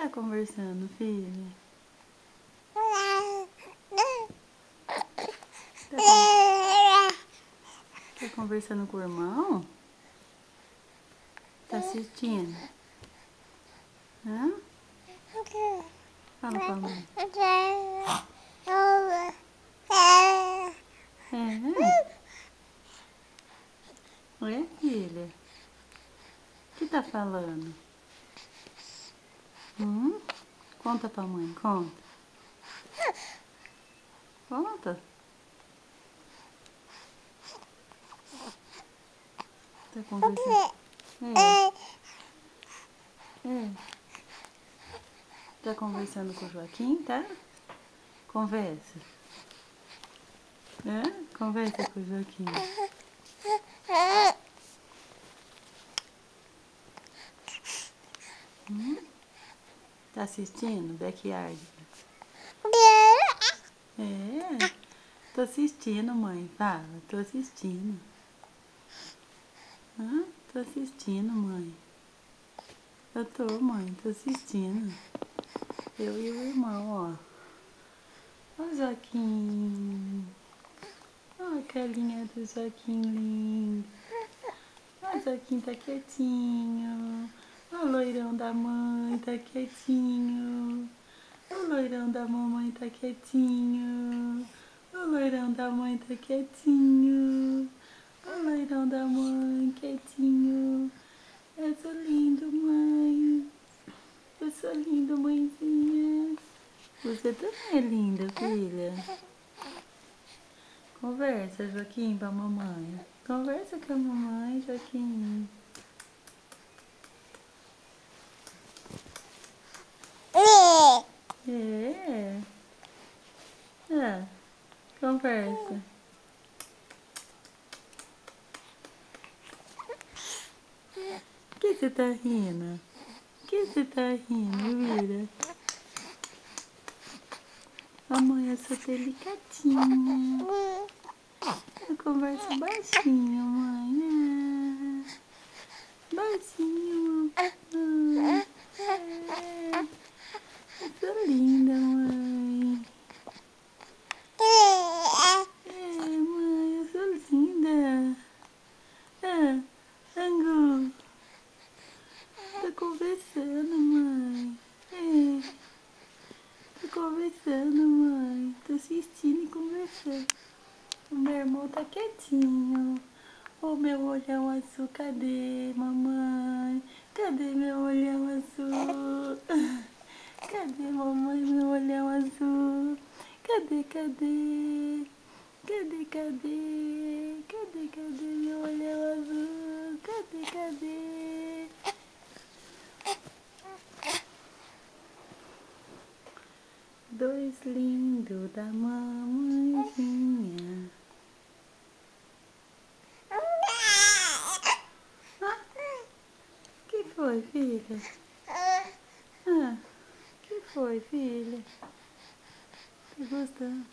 tá conversando, filha? Tá conversando com o irmão? Tá assistindo? Hã? Fala pra mãe. Oi, filha? O que tá falando? Conta pra mãe, conta. Conta. Tá conversando? Tá conversando com o Joaquim, tá? Conversa. Conversa com o Joaquim. Tá assistindo Backyard? Tô assistindo, mãe. Fala, tô assistindo. Tô assistindo, mãe. Eu tô, mãe, tô assistindo. Eu e o irmão, ó. Ó o Joaquim. Ó a carinha do Joaquim lindo. Ó o Joaquim tá quietinho. Ó o loirão da mãe tá quietinho. O loirão da mamãe tá quietinho. O loirão da mãe tá quietinho. O loirão da mãe quietinho. Eu sou lindo, mãe. Eu sou lindo, mãezinha. Você também é linda, filha. Conversa, Joaquim, pra mamãe. Conversa com a mamãe, Joaquim. Conversa. Por que você tá rindo? Por que você tá rindo, Vira? Mamãe, eu sou delicadinha. Eu converso baixinho, mãe. Baixinho. Eu sou linda, mãe. Mãe, eu sou linda. Angu. Tô conversando, mãe. Tô conversando, mãe. Tô assistindo e conversando. O meu irmão tá quietinho. O meu olhão azul, cadê, mamãe? Cadê meu olhão azul? Cadê, mamãe, meu olhão azul? Cadê, cadê? Cadê, cadê? Cadê, cadê meu olhão azul? Cadê, cadê? Dois lindos da mamãezinha. Que foi, filha? Que foi, filha? Tá gostando?